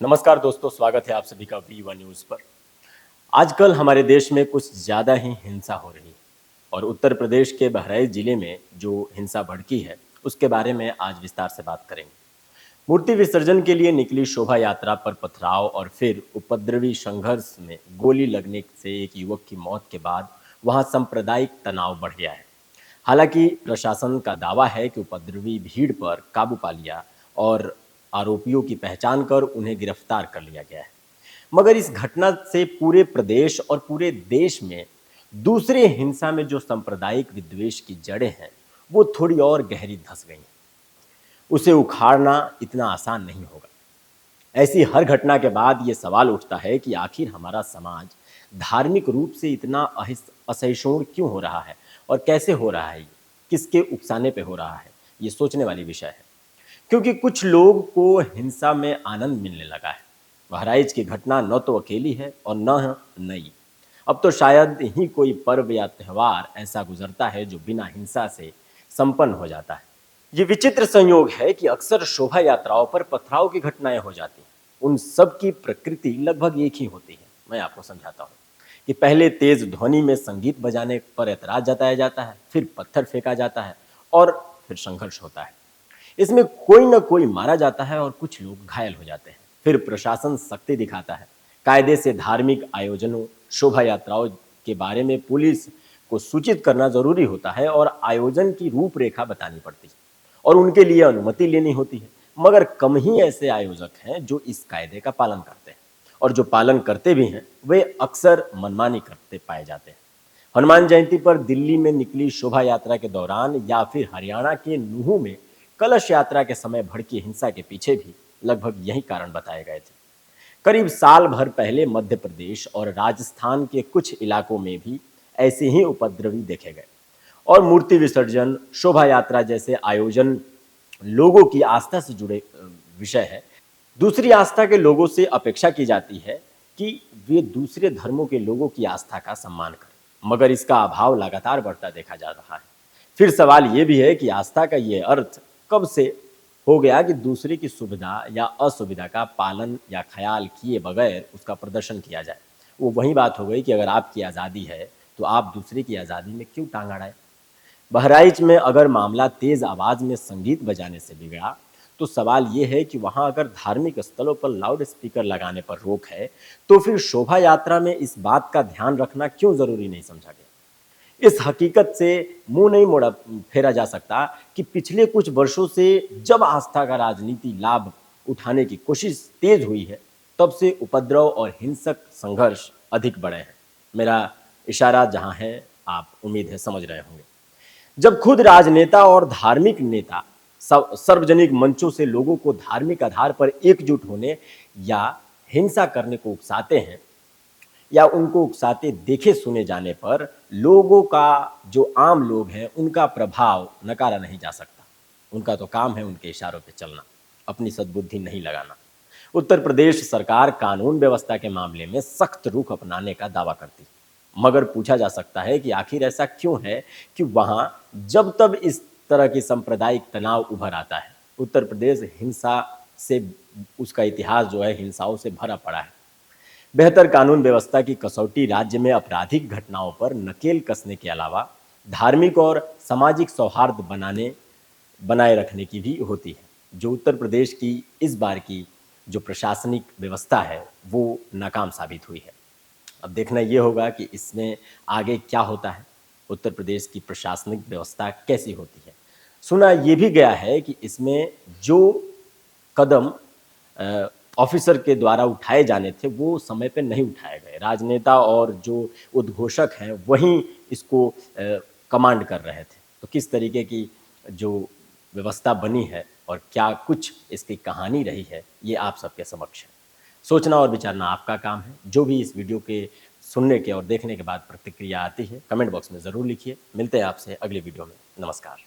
नमस्कार दोस्तों, स्वागत है आप सभी का V1 न्यूज़ पर। आजकल हमारे देश में कुछ ज़्यादा ही हिंसा हो रही है और उत्तर प्रदेश के बहराइच जिले में जो हिंसा भड़की है, उसके बारे में आज विस्तार से बात करेंगे। मूर्ति विसर्जन के लिए निकली शोभा यात्रा पर पथराव और फिर उपद्रवी संघर्ष में गोली लगने से एक युवक की मौत के बाद वहां सांप्रदायिक तनाव बढ़ गया है। हालांकि प्रशासन का दावा है कि उपद्रवी भीड़ पर काबू पा लिया और आरोपियों की पहचान कर उन्हें गिरफ्तार कर लिया गया है। मगर इस घटना से पूरे प्रदेश और पूरे देश में दूसरे हिंसा में जो सांप्रदायिक विद्वेष की जड़ें हैं, वो थोड़ी और गहरी धंस गई हैं। उसे उखाड़ना इतना आसान नहीं होगा। ऐसी हर घटना के बाद ये सवाल उठता है कि आखिर हमारा समाज धार्मिक रूप से इतना असहिष्णु क्यों हो रहा है और कैसे हो रहा है, ये किसके उकसाने पे हो रहा है, ये सोचने वाली विषय है। क्योंकि कुछ लोग को हिंसा में आनंद मिलने लगा है। बहराइच की घटना न तो अकेली है और न नई। अब तो शायद ही कोई पर्व या त्यौहार ऐसा गुजरता है जो बिना हिंसा से संपन्न हो जाता है। ये विचित्र संयोग है कि अक्सर शोभा यात्राओं पर पथराव की घटनाएं हो जाती हैं। उन सब की प्रकृति लगभग एक ही होती है। मैं आपको समझाता हूँ कि पहले तेज ध्वनि में संगीत बजाने पर ऐतराज जताया जाता है, फिर पत्थर फेंका जाता है और फिर संघर्ष होता है। इसमें कोई ना कोई मारा जाता है और कुछ लोग घायल हो जाते हैं। फिर प्रशासन सख्ती दिखाता है। कायदे से धार्मिक आयोजनों, शोभा यात्राओं के बारे में पुलिस को सूचित करना जरूरी होता है और आयोजन की रूपरेखा बतानी पड़ती है और उनके लिए अनुमति लेनी होती है। मगर कम ही ऐसे आयोजक हैं जो इस कायदे का पालन करते हैं, और जो पालन करते भी हैं वे अक्सर मनमानी करते पाए जाते हैं। हनुमान जयंती पर दिल्ली में निकली शोभा यात्रा के दौरान या फिर हरियाणा के नूह में कलश यात्रा के समय भड़की हिंसा के पीछे भी लगभग यही कारण बताए गए थे। करीब साल भर पहले मध्य प्रदेश और राजस्थान के कुछ इलाकों में भी ऐसे ही उपद्रवी देखे गए और मूर्ति विसर्जन, शोभा यात्रा जैसे आयोजन लोगों की आस्था से जुड़े विषय है। दूसरी आस्था के लोगों से अपेक्षा की जाती है कि वे दूसरे धर्मों के लोगों की आस्था का सम्मान करें, मगर इसका अभाव लगातार बढ़ता देखा जा रहा है। फिर सवाल ये भी है कि आस्था का ये अर्थ कब से हो गया कि दूसरे की सुविधा या असुविधा का पालन या ख्याल किए बगैर उसका प्रदर्शन किया जाए। वो वही बात हो गई कि अगर आपकी आज़ादी है तो आप दूसरे की आज़ादी में क्यों टांग अड़ाएं। बहराइच में अगर मामला तेज आवाज़ में संगीत बजाने से बिगड़ा तो सवाल ये है कि वहाँ अगर धार्मिक स्थलों पर लाउड स्पीकर लगाने पर रोक है तो फिर शोभा यात्रा में इस बात का ध्यान रखना क्यों ज़रूरी नहीं समझा गया। इस हकीकत से मुंह नहीं मोड़ा फेरा जा सकता कि पिछले कुछ वर्षों से जब आस्था का राजनीति लाभ उठाने की कोशिश तेज हुई है, तब से उपद्रव और हिंसक संघर्ष अधिक बढ़े हैं। मेरा इशारा जहां है, आप उम्मीद है समझ रहे होंगे। जब खुद राजनेता और धार्मिक नेता सार्वजनिक मंचों से लोगों को धार्मिक आधार पर एकजुट होने या हिंसा करने को उकसाते हैं या उनको उकसाते देखे सुने जाने पर लोगों का, जो आम लोग हैं, उनका प्रभाव नकारा नहीं जा सकता। उनका तो काम है उनके इशारों पे चलना, अपनी सद्बुद्धि नहीं लगाना। उत्तर प्रदेश सरकार कानून व्यवस्था के मामले में सख्त रुख अपनाने का दावा करती है, मगर पूछा जा सकता है कि आखिर ऐसा क्यों है कि वहां जब तब इस तरह की सांप्रदायिक तनाव उभर आता है। उत्तर प्रदेश हिंसा से, उसका इतिहास जो है हिंसाओं से भरा पड़ा है। बेहतर कानून व्यवस्था की कसौटी राज्य में आपराधिक घटनाओं पर नकेल कसने के अलावा धार्मिक और सामाजिक सौहार्द बनाए रखने की भी होती है, जो उत्तर प्रदेश की इस बार की जो प्रशासनिक व्यवस्था है वो नाकाम साबित हुई है। अब देखना ये होगा कि इसमें आगे क्या होता है, उत्तर प्रदेश की प्रशासनिक व्यवस्था कैसी होती है। सुना ये भी गया है कि इसमें जो कदम ऑफिसर के द्वारा उठाए जाने थे वो समय पे नहीं उठाए गए। राजनेता और जो उद्घोषक हैं वहीं इसको कमांड कर रहे थे। तो किस तरीके की जो व्यवस्था बनी है और क्या कुछ इसकी कहानी रही है, ये आप सबके समक्ष है। सोचना और विचारना आपका काम है। जो भी इस वीडियो के सुनने के और देखने के बाद प्रतिक्रिया आती है, कमेंट बॉक्स में ज़रूर लिखिए। मिलते हैं आपसे अगले वीडियो में। नमस्कार।